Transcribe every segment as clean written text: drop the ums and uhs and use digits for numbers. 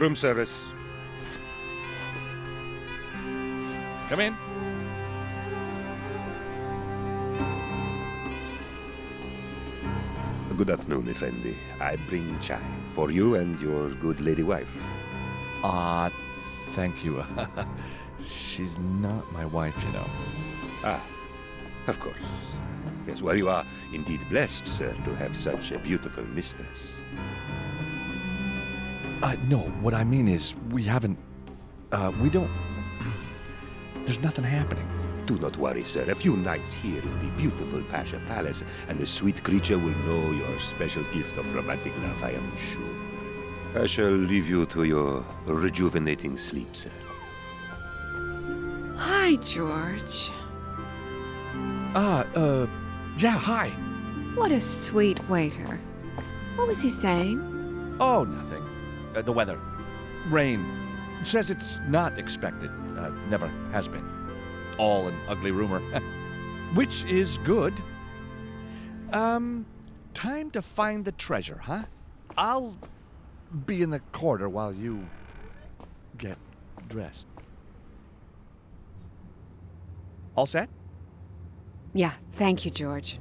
Room service. Come in. Good afternoon, Effendi. I bring chai for you and your good lady wife. Thank you. She's not my wife, you know. Ah, of course. Yes, well, you are indeed blessed, sir, to have such a beautiful mistress. No, what I mean is, we haven't, we don't, there's nothing happening. Do not worry, sir. A few nights here in the beautiful Pasha Palace, and the sweet creature will know your special gift of romantic love, I am sure. I shall leave you to your rejuvenating sleep, sir. Hi, George. Yeah, hi. What a sweet waiter. What was he saying? Oh, nothing. The weather. Rain. Says it's not expected. Never has been. All an ugly rumor. Which is good. Time to find the treasure, huh? I'll be in the corridor while you get dressed. All set? Yeah, thank you, George.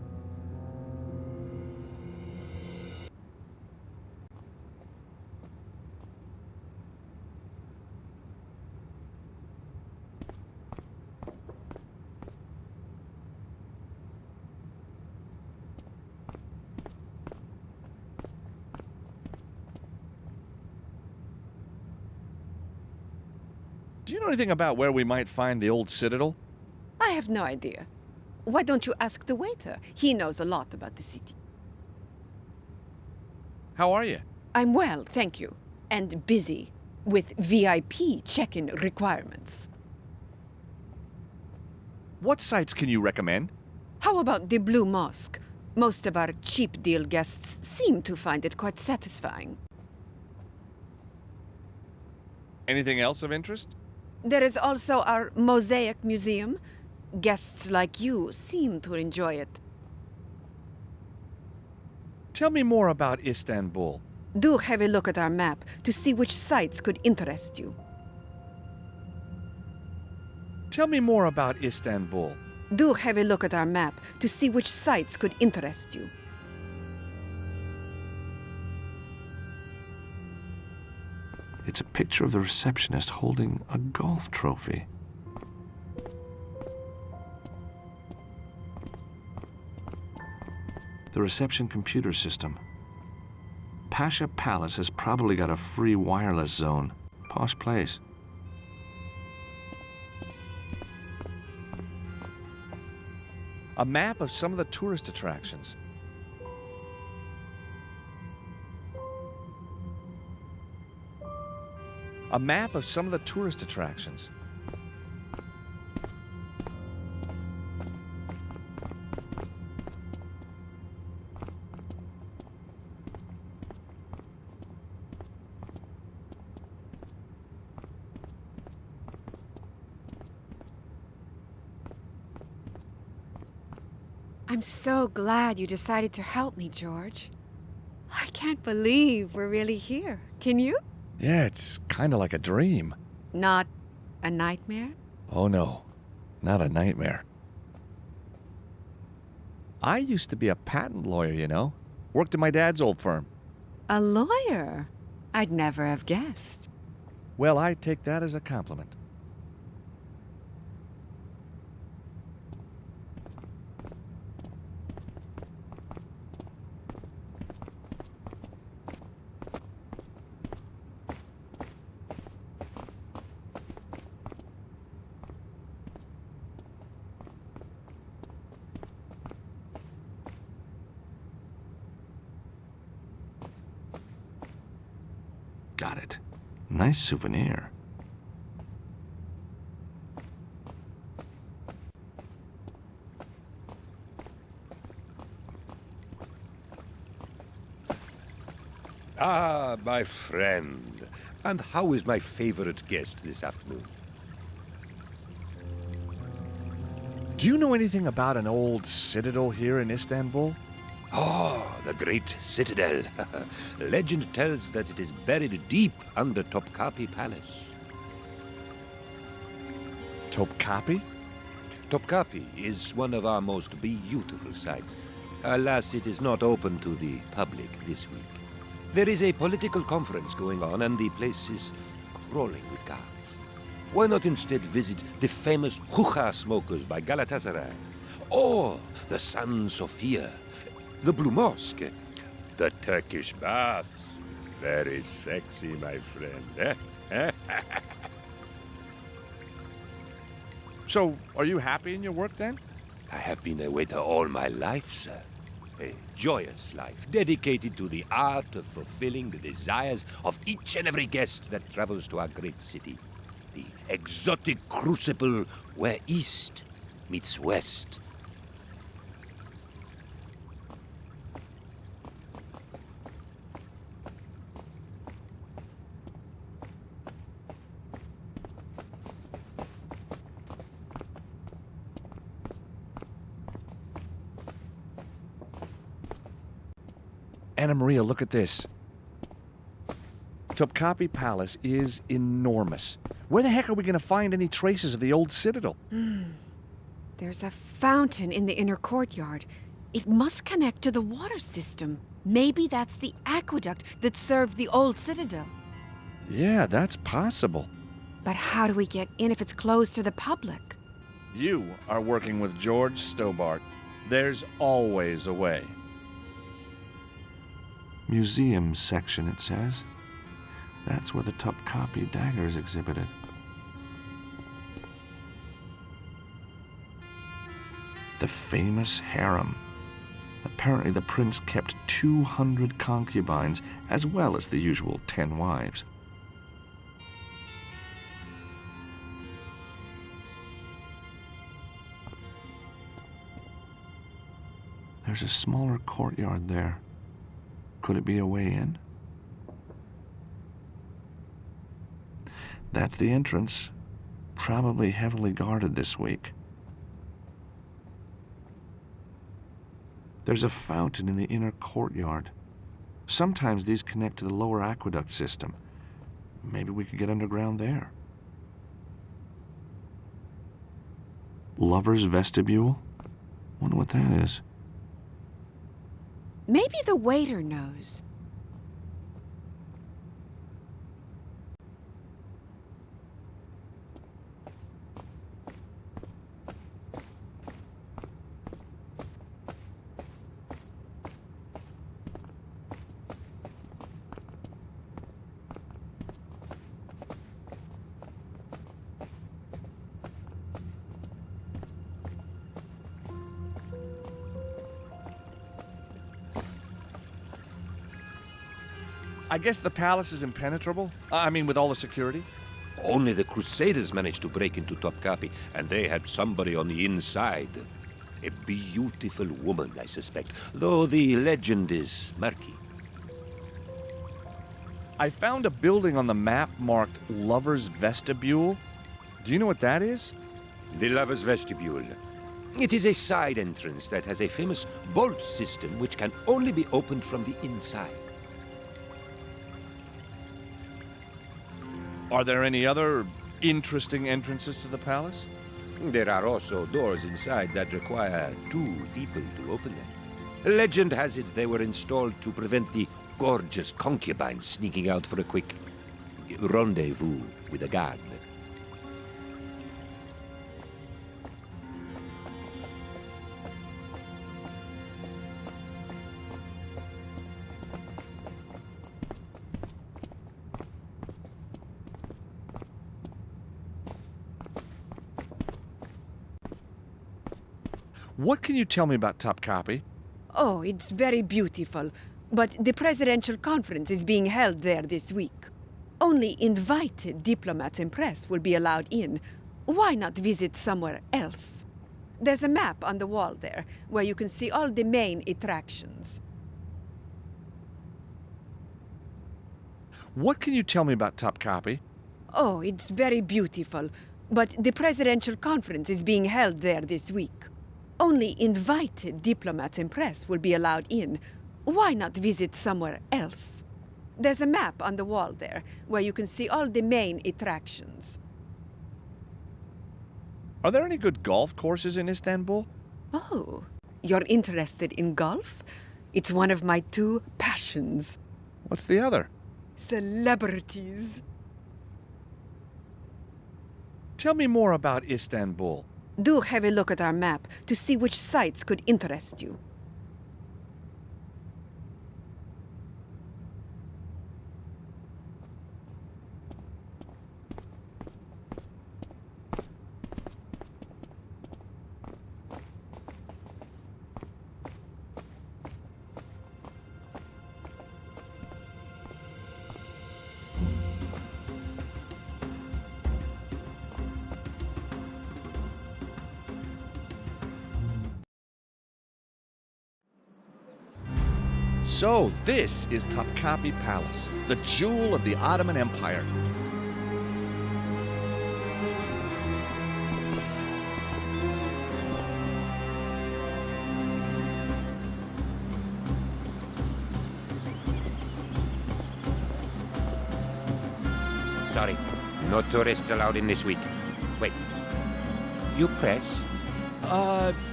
Do you know anything about where we might find the old citadel? I have no idea. Why don't you ask the waiter? He knows a lot about the city. How are you? I'm well, thank you. And busy with VIP check-in requirements. What sites can you recommend? How about the Blue Mosque? Most of our cheap deal guests seem to find it quite satisfying. Anything else of interest? There is also our Mosaic Museum. Guests like you seem to enjoy it. Tell me more about Istanbul. Do have a look at our map to see which sites could interest you. Tell me more about Istanbul. Do have a look at our map to see which sites could interest you. It's a picture of the receptionist holding a golf trophy. The reception computer system. Pasha Palace has probably got a free wireless zone. Posh place. A map of some of the tourist attractions. A map of some of the tourist attractions. I'm so glad you decided to help me, George. I can't believe we're really here. Can you? Yeah, it's kind of like a dream. Not a nightmare? Oh no, not a nightmare. I used to be a patent lawyer, you know. Worked in my dad's old firm. A lawyer? I'd never have guessed. Well, I take that as a compliment. Got it. Nice souvenir. Ah, my friend. And how is my favorite guest this afternoon? Do you know anything about an old citadel here in Istanbul? Oh, the great citadel. Legend tells that it is buried deep under Topkapi Palace. Topkapi? Topkapi is one of our most beautiful sights. Alas, it is not open to the public this week. There is a political conference going on, and the place is crawling with guards. Why not instead visit the famous hookah smokers by Galatasaray? Or the San Sofia, the Blue Mosque, the Turkish baths. Very sexy, my friend. So, are you happy in your work then? I have been a waiter all my life, sir. A joyous life, dedicated to the art of fulfilling the desires of each and every guest that travels to our great city. The exotic crucible where East meets West. Anna Maria, look at this. Topkapi Palace is enormous. Where the heck are we going to find any traces of the old citadel? There's a fountain in the inner courtyard. It must connect to the water system. Maybe that's the aqueduct that served the old citadel. Yeah, that's possible. But how do we get in if it's closed to the public? You are working with George Stobart. There's always a way. Museum section, it says. That's where the Topkapi dagger is exhibited. The famous harem. Apparently the prince kept 200 concubines, as well as the usual 10 wives. There's a smaller courtyard there. Could it be a way in? That's the entrance. Probably heavily guarded this week. There's a fountain in the inner courtyard. Sometimes these connect to the lower aqueduct system. Maybe we could get underground there. Lover's vestibule? Wonder what that is. Maybe the waiter knows. I guess the palace is impenetrable? I mean, with all the security? Only the Crusaders managed to break into Topkapi, and they had somebody on the inside. A beautiful woman, I suspect, though the legend is murky. I found a building on the map marked Lover's Vestibule. Do you know what that is? The Lover's Vestibule. It is a side entrance that has a famous bolt system which can only be opened from the inside. Are there any other interesting entrances to the palace? There are also doors inside that require 2 people to open them. Legend has it they were installed to prevent the gorgeous concubines sneaking out for a quick rendezvous with a guard. What can you tell me about Topkapi? Oh, it's very beautiful. But the presidential conference is being held there this week. Only invited diplomats and press will be allowed in. Why not visit somewhere else? There's a map on the wall there, where you can see all the main attractions. What can you tell me about Topkapi? Oh, it's very beautiful. But the presidential conference is being held there this week. Only invited diplomats and press will be allowed in. Why not visit somewhere else? There's a map on the wall there, where you can see all the main attractions. Are there any good golf courses in Istanbul? Oh, you're interested in golf? It's one of my two passions. What's the other? Celebrities. Tell me more about Istanbul. Do have a look at our map to see which sites could interest you. So, this is Topkapi Palace, the jewel of the Ottoman Empire. Sorry, no tourists allowed in this week. Wait, you press?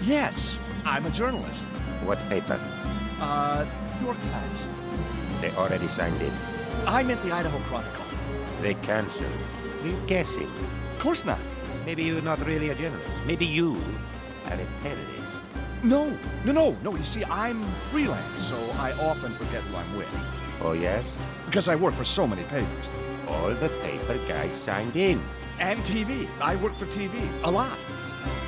Yes, I'm a journalist. What paper? Your Times. They already signed in. I meant the Idaho Chronicle. They cancelled. You're guessing. Of course not. Maybe you're not really a journalist. Maybe you are a terrorist. No. You see, I'm freelance, so I often forget who I'm with. Oh, yes? Because I work for so many papers. All the paper guys signed in. And TV. I work for TV. A lot.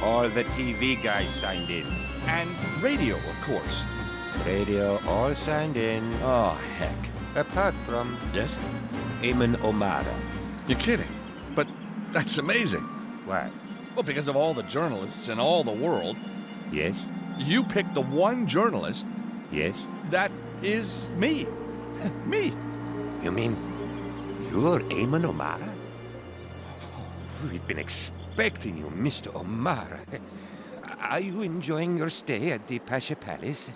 All the TV guys signed in. And radio, of course. Radio all signed in. Oh, heck. Apart from Yes? Eamon O'Mara. You're kidding. But that's amazing. Why? Well, because of all the journalists in all the world, Yes? you picked the one journalist Yes? that is me. Me. You mean you're Eamon O'Mara? We've been expecting you, Mr. O'Mara. Are you enjoying your stay at the Pasha Palace?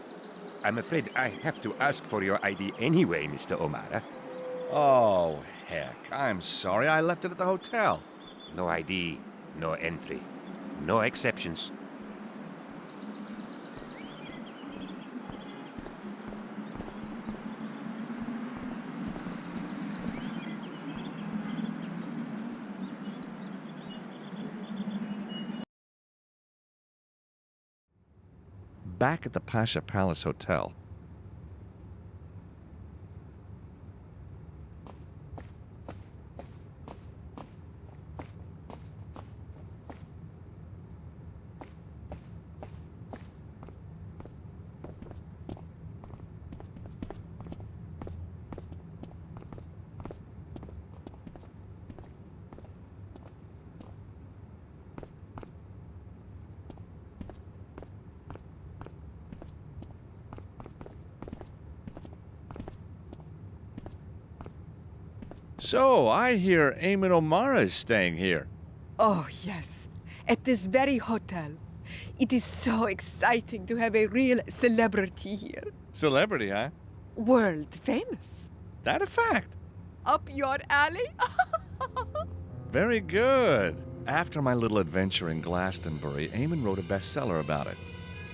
I'm afraid I have to ask for your ID anyway, Mr. O'Mara. Oh, heck. I'm sorry. I left it at the hotel. No ID, no entry, no exceptions. Back at the Pasha Palace Hotel. So, I hear Eamon O'Mara is staying here. Oh, yes. At this very hotel. It is so exciting to have a real celebrity here. Celebrity, huh? World famous. That a fact? Up your alley? Very good. After my little adventure in Glastonbury, Eamon wrote a bestseller about it.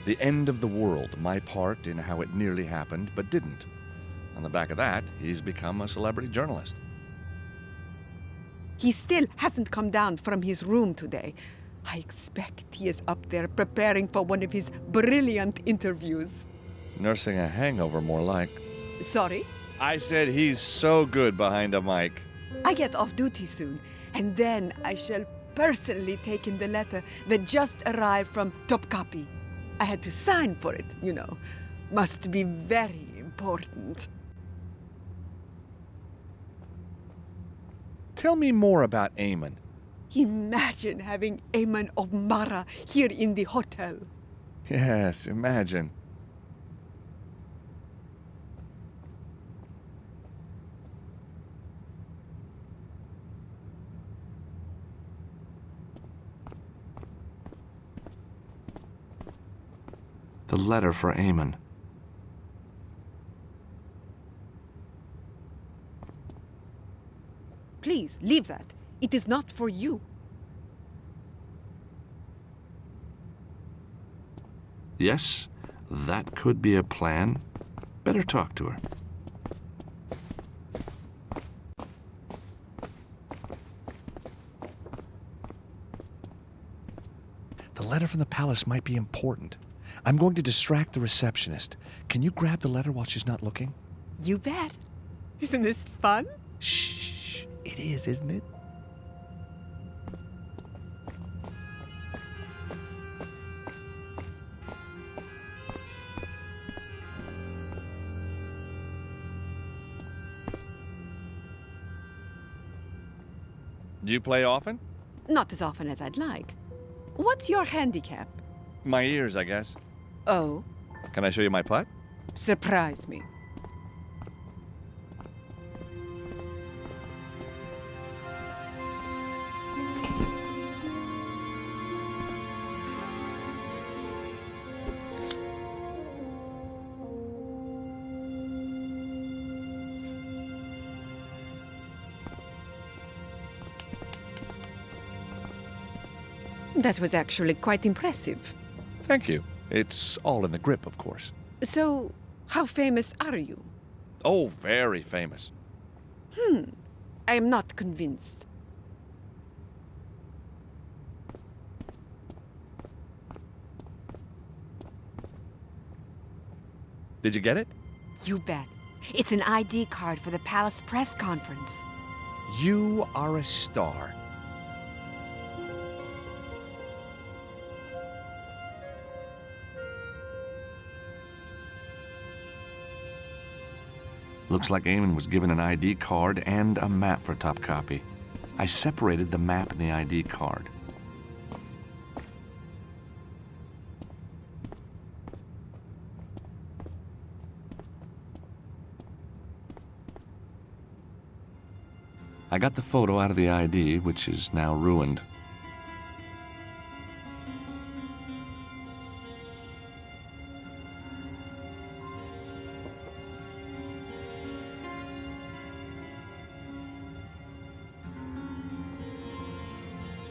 The End of the World, my part in how it nearly happened, but didn't. On the back of that, he's become a celebrity journalist. He still hasn't come down from his room today. I expect he is up there preparing for one of his brilliant interviews. Nursing a hangover, more like. Sorry? I said he's so good behind a mic. I get off duty soon, and then I shall personally take in the letter that just arrived from Topkapi. I had to sign for it, you know. Must be very important. Tell me more about Eamon. Imagine having Eamon O'Mara here in the hotel. Yes, imagine. The letter for Aemon. Please, leave that. It is not for you. Yes, that could be a plan. Better talk to her. The letter from the palace might be important. I'm going to distract the receptionist. Can you grab the letter while she's not looking? You bet. Isn't this fun? Shh. It is, isn't it? Do you play often? Not as often as I'd like. What's your handicap? My ears, I guess. Oh, Can I show you my putt? surprise me. That was actually quite impressive. Thank you. It's all in the grip, of course. So, how famous are you? Oh, very famous. I am not convinced. Did you get it? You bet. It's an ID card for the palace press conference. You are a star. Looks like Aemon was given an ID card and a map for top copy. I separated the map and the ID card. I got the photo out of the ID, which is now ruined.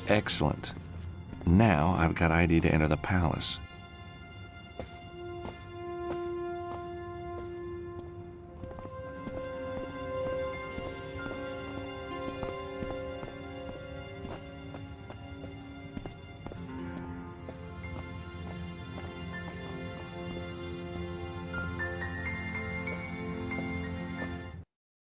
Excellent. Now I've got ID to enter the palace.